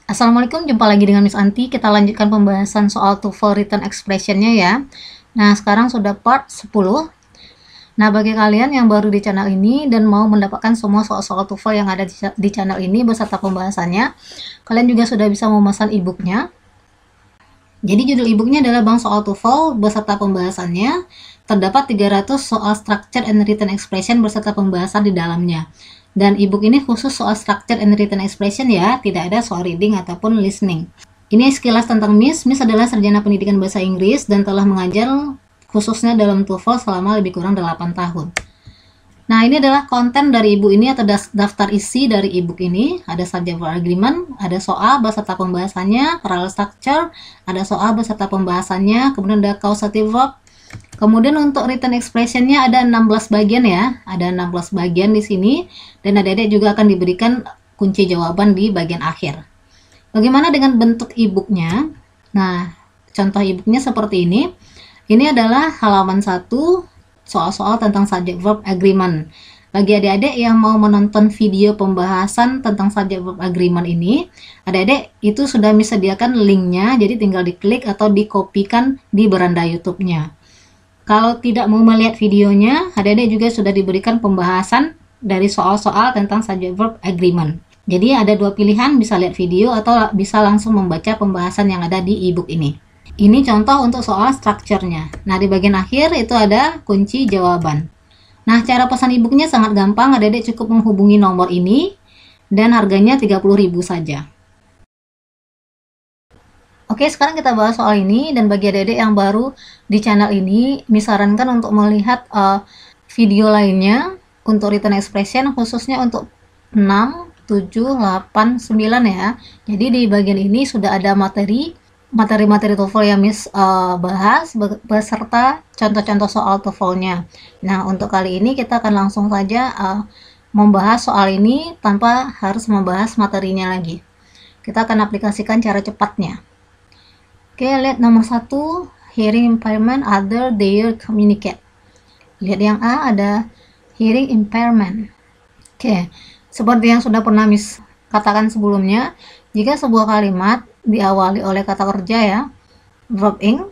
Assalamualaikum, jumpa lagi dengan Miss Anti. Kita lanjutkan pembahasan soal TOEFL written expression-nya ya. Nah, sekarang sudah part 10. Nah, bagi kalian yang baru di channel ini dan mau mendapatkan semua soal-soal TOEFL yang ada di channel ini beserta pembahasannya, kalian juga sudah bisa memesan e-booknya. Jadi judul e-booknya adalah Bank Soal TOEFL beserta pembahasannya. Terdapat 300 soal structure and written expression beserta pembahasan di dalamnya. Dan e-book ini khusus soal structure and written expression ya, tidak ada soal reading ataupun listening. Ini sekilas tentang Miss. Miss adalah sarjana pendidikan bahasa Inggris dan telah mengajar khususnya dalam TOEFL selama lebih kurang 8 tahun. Nah, ini adalah konten dari e-book ini atau daftar isi dari e-book ini. Ada subject verb agreement, ada soal beserta pembahasannya, parallel structure, ada soal beserta pembahasannya, kemudian ada causative verb. Kemudian untuk written expression-nya ada 16 bagian ya. Ada 16 bagian di sini dan adik-adik juga akan diberikan kunci jawaban di bagian akhir. Bagaimana dengan bentuk e-booknya? Nah, contoh e-booknya seperti ini. Ini adalah halaman 1, soal-soal tentang subject verb agreement. Bagi adik-adik yang mau menonton video pembahasan tentang subject verb agreement ini, adik-adik itu sudah disediakan linknya, jadi tinggal diklik atau dikopikan di beranda YouTube-nya. Kalau tidak mau melihat videonya, adik-adik juga sudah diberikan pembahasan dari soal-soal tentang subject verb agreement. Jadi ada dua pilihan, bisa lihat video atau bisa langsung membaca pembahasan yang ada di e-book ini. Ini contoh untuk soal strukturnya. Nah, di bagian akhir itu ada kunci jawaban. Nah, cara pesan e-booknya sangat gampang. Adik-adik cukup menghubungi nomor ini dan harganya 30.000 saja. Oke, sekarang kita bahas soal ini, dan bagi adik-adik yang baru di channel ini, disarankan untuk melihat video lainnya untuk written expression, khususnya untuk 6, 7, 8, 9 ya. Jadi di bagian ini sudah ada materi TOEFL yang Miss bahas beserta contoh-contoh soal TOEFL-nya. Nah, untuk kali ini kita akan langsung saja membahas soal ini tanpa harus membahas materinya lagi. Kita akan aplikasikan cara cepatnya. Oke, lihat nomor 1, hearing impairment, other their communicate. Lihat yang A, ada hearing impairment. Oke, seperti yang sudah pernah Miss katakan sebelumnya, jika sebuah kalimat diawali oleh kata kerja ya, verb ing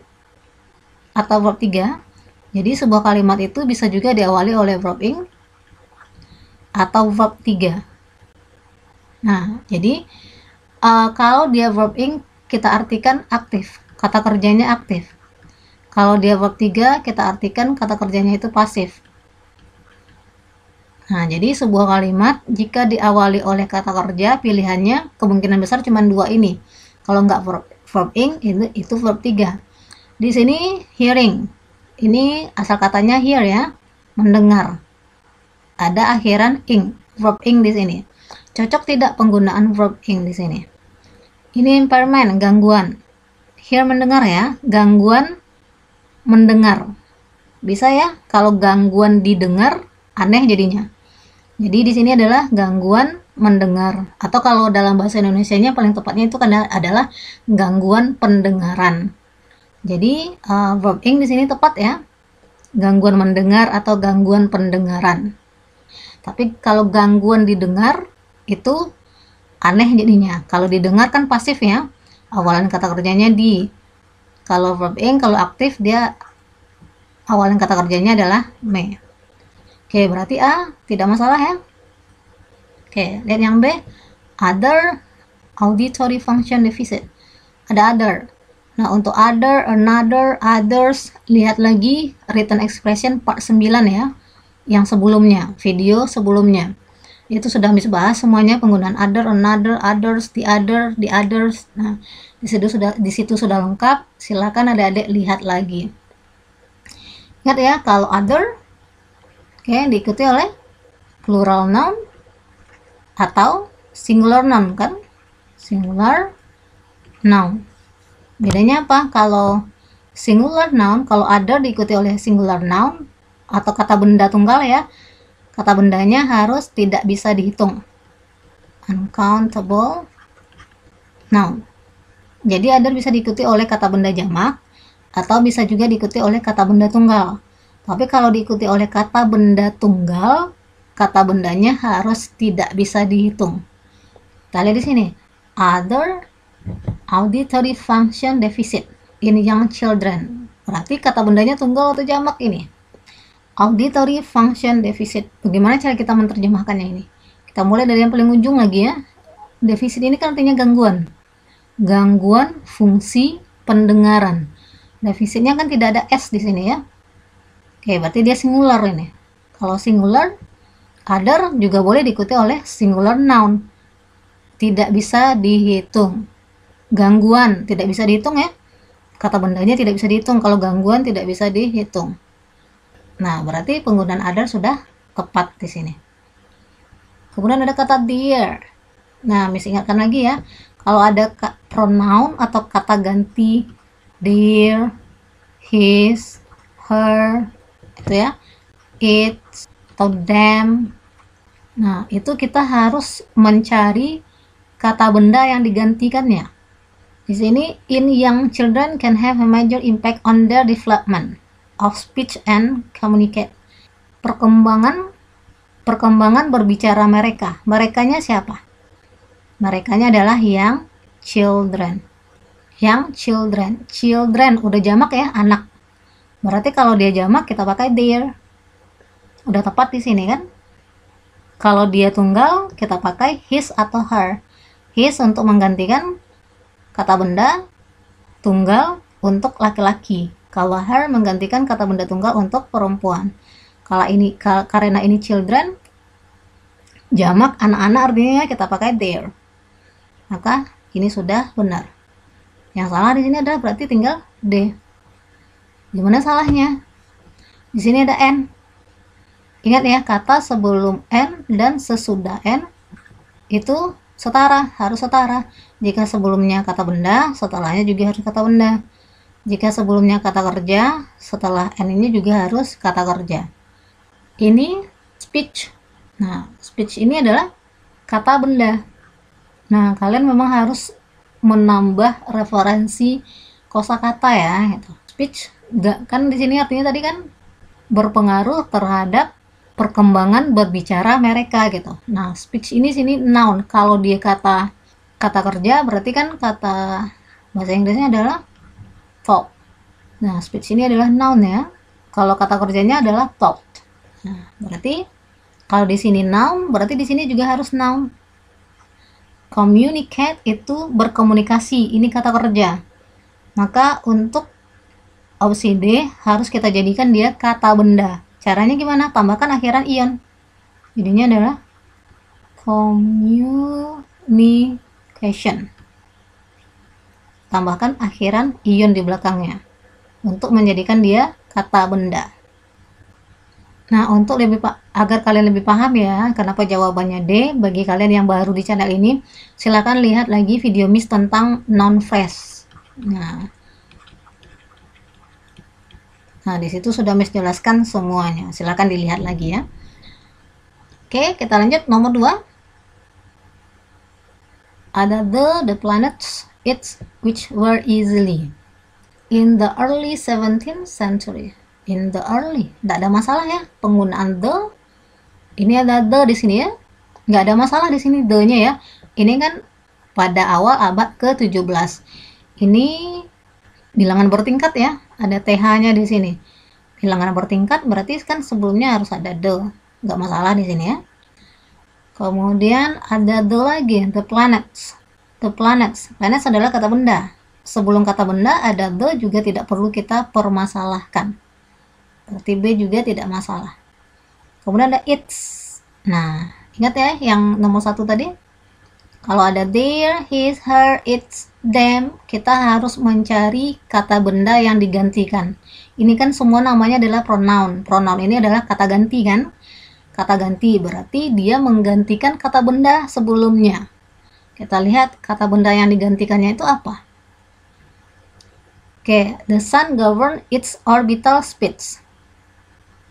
atau verb 3, jadi sebuah kalimat itu bisa juga diawali oleh verb ing atau verb 3. Nah, jadi kalau dia verb ing, kita artikan aktif, kata kerjanya aktif. Kalau dia verb 3, kita artikan kata kerjanya itu pasif. Nah, jadi sebuah kalimat jika diawali oleh kata kerja, pilihannya kemungkinan besar cuma dua ini. Kalau nggak verb ing, itu verb 3. Di sini hearing, ini asal katanya hear ya, mendengar. Ada akhiran ing, verb ing di sini. Cocok tidak penggunaan verb ing di sini? Ini impairment, gangguan. Hear mendengar ya, gangguan mendengar. Bisa ya, kalau gangguan didengar, aneh jadinya. Jadi di sini adalah gangguan mendengar. Atau kalau dalam bahasa Indonesianya paling tepatnya itu adalah gangguan pendengaran. Jadi verb ing di sini tepat ya, gangguan mendengar atau gangguan pendengaran. Tapi kalau gangguan didengar itu aneh jadinya. Kalau didengar kan pasif ya, awalan kata kerjanya di. Kalau verb ing, kalau aktif dia awalan kata kerjanya adalah me. Oke, berarti A tidak masalah ya. Oke, lihat yang B, other auditory function deficit. Ada other. Nah, untuk other, another, others, lihat lagi written expression part 9 ya, yang sebelumnya, video sebelumnya. Itu sudah Miss bahas semuanya, penggunaan other, another, others, the others. Nah, di situ sudah lengkap. Silakan adik-adik lihat lagi. Ingat ya, kalau other, oke, diikuti oleh plural noun atau singular noun kan? Singular noun. Bedanya apa? Kalau singular noun, kalau other diikuti oleh singular noun atau kata benda tunggal ya, kata bendanya harus tidak bisa dihitung. Uncountable noun. Jadi other bisa diikuti oleh kata benda jamak atau bisa juga diikuti oleh kata benda tunggal. Tapi kalau diikuti oleh kata benda tunggal, kata bendanya harus tidak bisa dihitung. Kita lihat di sini. other auditory function deficit in young children. Berarti kata bendanya tunggal atau jamak ini? Auditory function deficit. Bagaimana cara kita menerjemahkannya ini? Kita mulai dari yang paling ujung lagi ya. Defisit ini kan artinya gangguan. Gangguan fungsi pendengaran. Defisitnya kan tidak ada S di sini ya. Oke, berarti dia singular ini. Kalau singular, other juga boleh diikuti oleh singular noun. Tidak bisa dihitung. Gangguan tidak bisa dihitung ya. Kata bendanya tidak bisa dihitung. Kalau gangguan tidak bisa dihitung. Nah, berarti penggunaan other sudah tepat di sini. Kemudian ada kata dear. Nah, Miss ingatkan lagi ya. Kalau ada pronoun atau kata ganti dear, his, her, itu ya, it, atau them. Nah, itu kita harus mencari kata benda yang digantikannya. Di sini, in young children can have a major impact on their development of speech and communicate. Perkembangan berbicara mereka. Merekanya siapa? Merekanya adalah young children. Young children. Children udah jamak ya, anak. Berarti kalau dia jamak kita pakai their. Udah tepat di sini kan? Kalau dia tunggal kita pakai his atau her. His untuk menggantikan kata benda tunggal untuk laki-laki. Kalau her menggantikan kata benda tunggal untuk perempuan. Karena ini children, jamak anak-anak artinya kita pakai their. Maka ini sudah benar. Yang salah di sini adalah berarti tinggal D. Gimana salahnya? Di sini ada N. Ingat ya, kata sebelum N dan sesudah N itu setara, harus setara. Jika sebelumnya kata benda, setelahnya juga harus kata benda. Jika sebelumnya kata kerja, setelah N ini juga harus kata kerja. Ini speech. Nah, speech ini adalah kata benda. Nah, kalian memang harus menambah referensi kosakata ya, gitu. Speech kan di sini artinya tadi kan berpengaruh terhadap perkembangan berbicara mereka gitu. Nah, speech ini sini noun. Kalau dia kata kerja berarti kan kata bahasa Inggrisnya adalah talk. Nah, speech ini adalah noun ya. Kalau kata kerjanya adalah talk. Nah, berarti kalau di sini noun, berarti di sini juga harus noun. Communicate itu berkomunikasi, ini kata kerja. Maka untuk opsi D harus kita jadikan dia kata benda. Caranya gimana? Tambahkan akhiran ion. Jadinya adalah communication. Tambahkan akhiran ion di belakangnya untuk menjadikan dia kata benda. Nah, untuk agar kalian lebih paham ya kenapa jawabannya D, bagi kalian yang baru di channel ini, silakan lihat lagi video Miss tentang noun phrase. Nah, di situ sudah Miss jelaskan semuanya. Silakan dilihat lagi ya. Oke, kita lanjut nomor 2. Ada the planets which were easily in the early 17th century. In the early, tidak ada masalah ya penggunaan the. Ini ada the di sini ya, nggak ada masalah di sini the-nya ya. Ini kan pada awal abad ke-17. Ini bilangan bertingkat ya, ada th-nya di sini. Bilangan bertingkat berarti kan sebelumnya harus ada the, nggak masalah di sini ya. Kemudian ada the lagi, the planets. The planets adalah kata benda. Sebelum kata benda ada the juga tidak perlu kita permasalahkan. Berarti B juga tidak masalah. Kemudian ada its. Nah, ingat ya yang nomor 1 tadi. Kalau ada their, his, her, its, them, kita harus mencari kata benda yang digantikan. Ini kan semua namanya adalah pronoun. Pronoun ini adalah kata ganti kan? Kata ganti berarti dia menggantikan kata benda sebelumnya. Kita lihat kata benda yang digantikannya itu apa? Oke, the sun governs its orbital speed.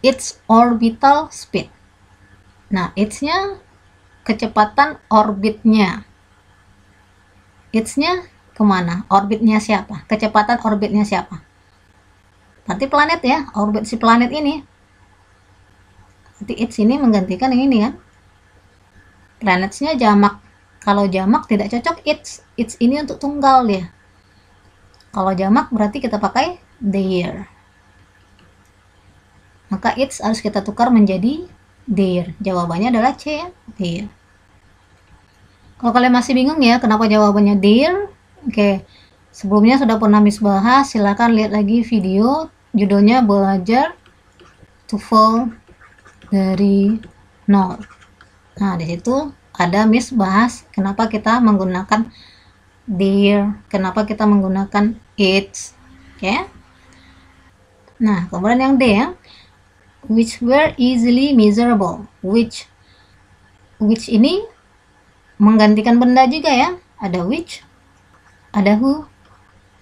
Its orbital speed. Nah, its-nya kecepatan orbitnya. Its-nya kemana? Orbitnya siapa? Kecepatan orbitnya siapa? Berarti planet ya, orbit si planet ini. Berarti its ini menggantikan yang ini kan. Planets-nya jamak. Kalau jamak tidak cocok its. Its ini untuk tunggal dia. Kalau jamak berarti kita pakai their. Maka its harus kita tukar menjadi their. Jawabannya adalah C ya, their. Kalau kalian masih bingung ya kenapa jawabannya their, oke, sebelumnya sudah pernah Miss bahas, silakan lihat lagi video judulnya belajar TOEFL dari nol. Nah, di situ ada Miss bahas kenapa kita menggunakan their, kenapa kita menggunakan its, oke. Nah, kemudian yang D ya, which were easily measurable. Which ini menggantikan benda juga ya, ada which, ada who,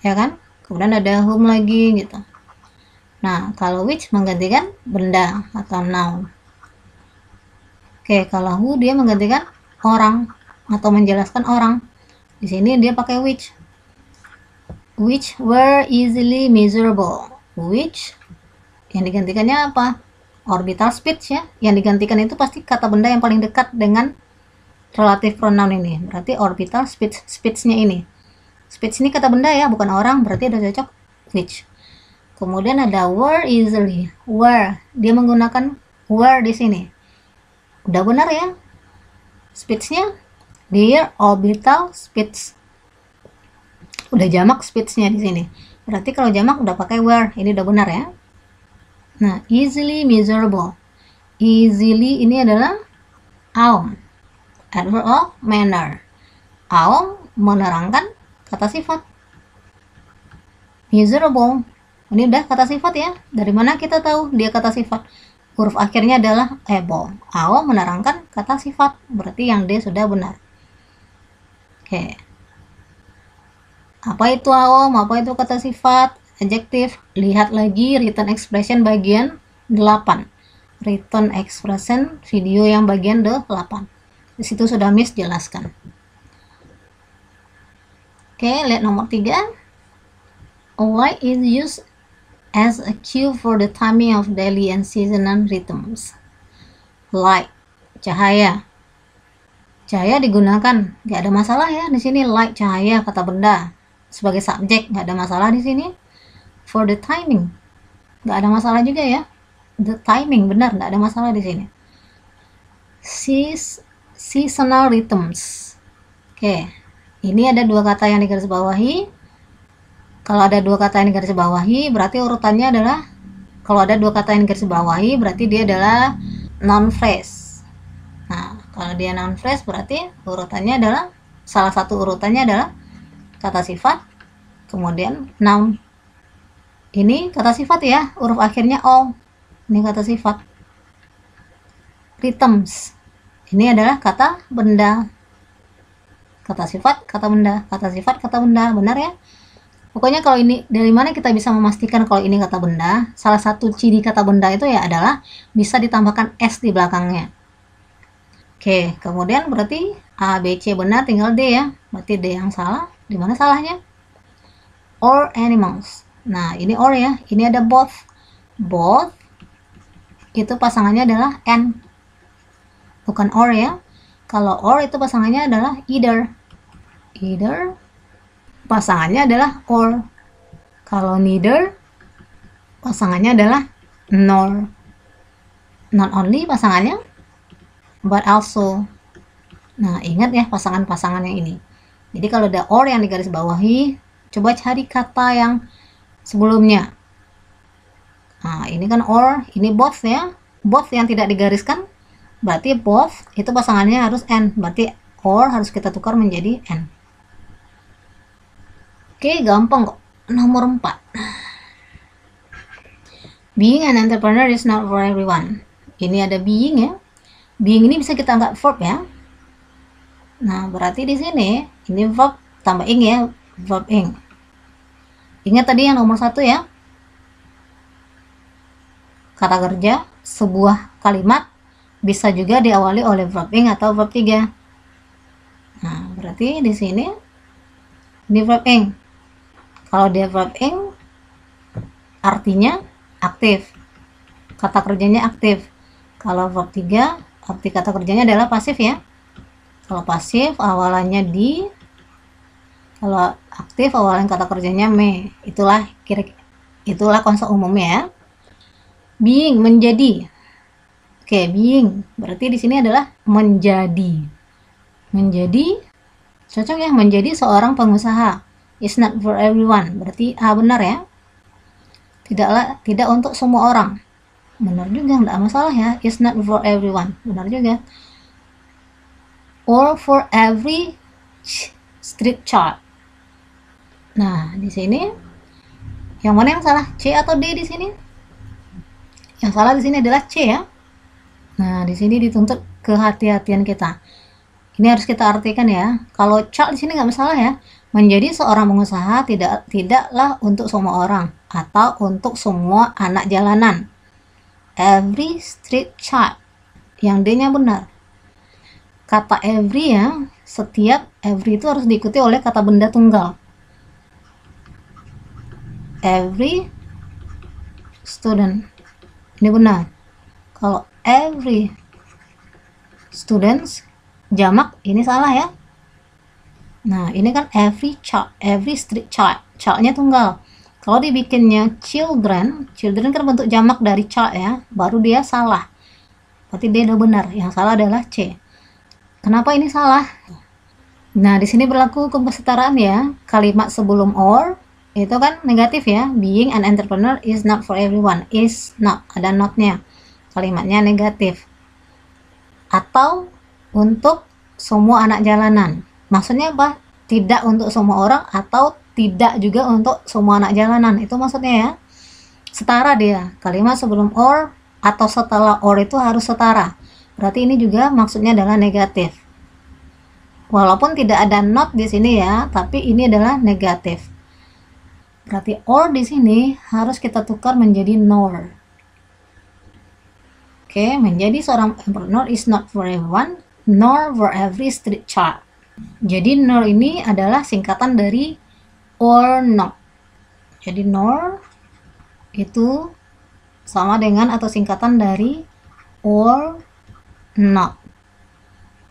ya kan, kemudian ada whom lagi gitu. Nah, kalau which menggantikan benda atau noun. Oke, kalau who dia menggantikan orang atau menjelaskan orang. Di sini dia pakai which. Which were easily measurable. Which yang digantikannya apa? Orbital speech ya. Yang digantikan itu pasti kata benda yang paling dekat dengan relative pronoun ini. Berarti orbital speech, speech-nya ini. Speech ini kata benda ya, bukan orang, berarti udah cocok which. Kemudian ada were easily. Were, dia menggunakan were di sini. Udah benar ya. Speech-nya their orbital speech. Udah jamak speech-nya di sini. Berarti kalau jamak udah pakai were. Ini udah benar ya. Nah, easily measurable. Easily ini adalah aum. Adverb of manner. Aum menerangkan kata sifat. Measurable. Ini udah kata sifat ya. Dari mana kita tahu dia kata sifat? Huruf akhirnya adalah able. Aum menerangkan kata sifat. Berarti yang D sudah benar. Oke. Apa itu aum? Apa itu kata sifat? Adjektif. Lihat lagi written expression bagian 8. Written expression video yang bagian 8. Di situ sudah Miss jelaskan. Oke, lihat nomor 3. A light is used as a cue for the timing of daily and seasonal rhythms. Light, cahaya. Cahaya digunakan, nggak ada masalah ya di sini. Light, cahaya, kata benda sebagai subjek, nggak ada masalah di sini. For the timing, nggak ada masalah juga ya. The timing, benar, nggak ada masalah di sini. Seasonal rhythms. Oke, ini ada dua kata yang digarisbawahi. Kalau ada dua kata yang digarisbawahi, berarti urutannya adalah, kalau ada dua kata yang digarisbawahi, berarti dia adalah noun phrase. Nah, kalau dia noun phrase, berarti urutannya adalah, salah satu urutannya adalah kata sifat, kemudian noun. Ini kata sifat ya, huruf akhirnya o. Ini kata sifat. Rhythms. Ini adalah kata benda. Kata sifat, kata benda. Kata sifat, kata benda. Benar ya? Pokoknya kalau ini, dari mana kita bisa memastikan kalau ini kata benda? Salah satu ciri kata benda itu ya adalah bisa ditambahkan S di belakangnya. Oke, kemudian berarti A, B, C benar, tinggal D ya. Berarti D yang salah. Di mana salahnya? Or animals. Nah, ini or ya. Ini ada both. Both itu pasangannya adalah N. Bukan or ya. Kalau or itu pasangannya adalah either. Either pasangannya adalah or. Kalau neither pasangannya adalah nor. Not only pasangannya but also. Nah, ingat ya pasangan-pasangan yang ini. Jadi kalau ada or yang digarisbawahi, coba cari kata yang sebelumnya. Nah, ini kan or, ini both ya. Both yang tidak digariskan, berarti both itu pasangannya harus N. Berarti or harus kita tukar menjadi N. Oke, gampang kok. Nomor 4. Being an entrepreneur is not for everyone. Ini ada being ya. Being ini bisa kita anggap verb ya. Nah, berarti di sini ini verb tambah ing ya, verb ing. Ingat tadi yang nomor 1 ya. Kata kerja, sebuah kalimat bisa juga diawali oleh verb ing atau verb 3. Nah, berarti di sini ini verb ing. Kalau dia verb ing artinya aktif. Kata kerjanya aktif. Kalau verb 3 arti kata kerjanya adalah pasif ya. Kalau pasif awalannya di, kalau aktif awalan kata kerjanya me. Itulah konsep umumnya ya. Being, menjadi. Oke, being berarti di sini adalah menjadi. Menjadi cocok ya, menjadi seorang pengusaha. It's not for everyone. Berarti benar ya. Tidak untuk semua orang. Benar juga, enggak masalah ya. It's not for everyone. Benar juga. Or for every street child. Nah, di sini yang mana yang salah? C atau D di sini? Yang salah di sini adalah C ya. Nah, di sini dituntut kehati-hatian kita. Ini harus kita artikan ya. Kalau child di sini nggak masalah ya. Menjadi seorang pengusaha tidaklah untuk semua orang atau untuk semua anak jalanan. Every street child. Yang D-nya benar. Kata every ya, setiap every itu harus diikuti oleh kata benda tunggal. Every student. Ini benar. Kalau every students jamak, ini salah ya. Nah, ini kan every child, every street child. Child-nya tunggal. Kalau dibikinnya children kan bentuk jamak dari child ya, baru dia salah. Berarti dia udah benar. Yang salah adalah C. Kenapa ini salah? Nah, di sini berlaku hukum kesetaraan ya. Kalimat sebelum or itu kan negatif ya. Being an entrepreneur is not for everyone. Is not, ada not-nya. Kalimatnya negatif. Atau untuk semua anak jalanan. Maksudnya apa? Tidak untuk semua orang atau tidak juga untuk semua anak jalanan. Itu maksudnya ya. Setara dia. Kalimat sebelum or atau setelah or itu harus setara. Berarti ini juga maksudnya adalah negatif. Walaupun tidak ada not di sini ya, tapi ini adalah negatif. Berarti or di sini harus kita tukar menjadi nor. Oke, menjadi seorang entrepreneur is not for everyone, nor for every street child. Jadi nor ini adalah singkatan dari or not. Jadi nor itu sama dengan atau singkatan dari or not.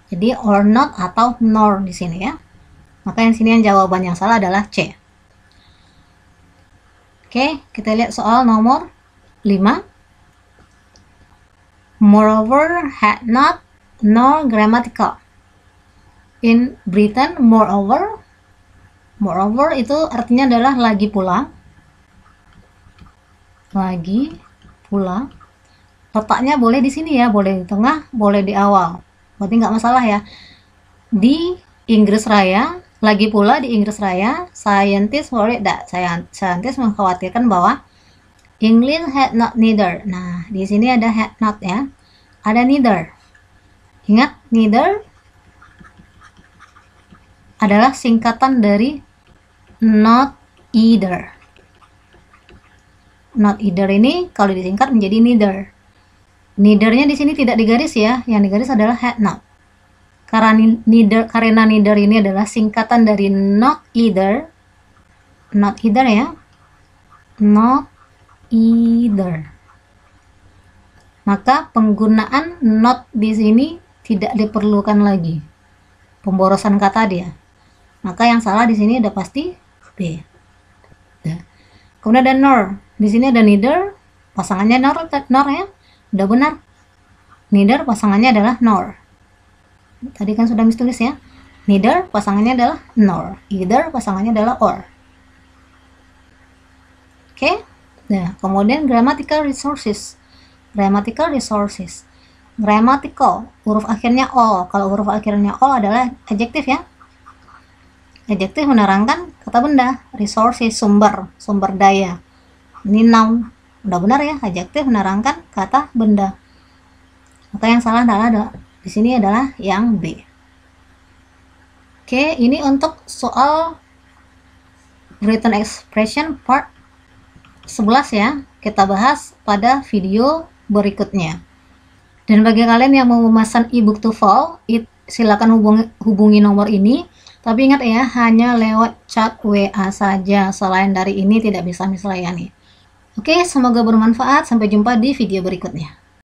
Jadi or not atau nor di sini ya. Maka yang sini yang jawaban yang salah adalah C. Oke, kita lihat soal nomor 5. Moreover, had not, nor grammatical. In Britain, moreover itu artinya adalah lagi pula. Lagi pula. Letaknya boleh di sini ya, boleh di tengah, boleh di awal. Berarti nggak masalah ya. Di Inggris Raya, lagi pula di Inggris Raya, scientists worried that, scientists mengkhawatirkan bahwa England had not neither. Nah, di sini ada had not ya. Ada neither. Ingat, neither adalah singkatan dari not either. Not either ini kalau disingkat menjadi neither. Neither-nya di sini tidak digaris ya. Yang digaris adalah had not. Karena neither ini adalah singkatan dari not either. Not either ya. Not either. Maka penggunaan not di sini tidak diperlukan lagi. Pemborosan kata dia. Maka yang salah di sini udah pasti B. Nah. Kemudian ada nor. Di sini ada neither, pasangannya nor ya. Udah benar. Neither pasangannya adalah nor. Tadi kan sudah tulis ya. Neither pasangannya adalah nor. Either pasangannya adalah or. Oke. Nah, kemudian grammatical resources. Grammatical, huruf akhirnya all. Kalau huruf akhirnya all adalah adjektif ya. Adjektif menerangkan kata benda. Resources, sumber daya. Ini noun. Udah benar ya, adjektif menerangkan kata benda. Maka yang salah adalah di sini adalah yang B. Oke, ini untuk soal written expression part 11 ya. Kita bahas pada video berikutnya. Dan bagi kalian yang mau memesan ebook TOEFL, silakan hubungi nomor ini. Tapi ingat ya, hanya lewat chat WA saja. Selain dari ini tidak bisa dilayani. Oke, semoga bermanfaat. Sampai jumpa di video berikutnya.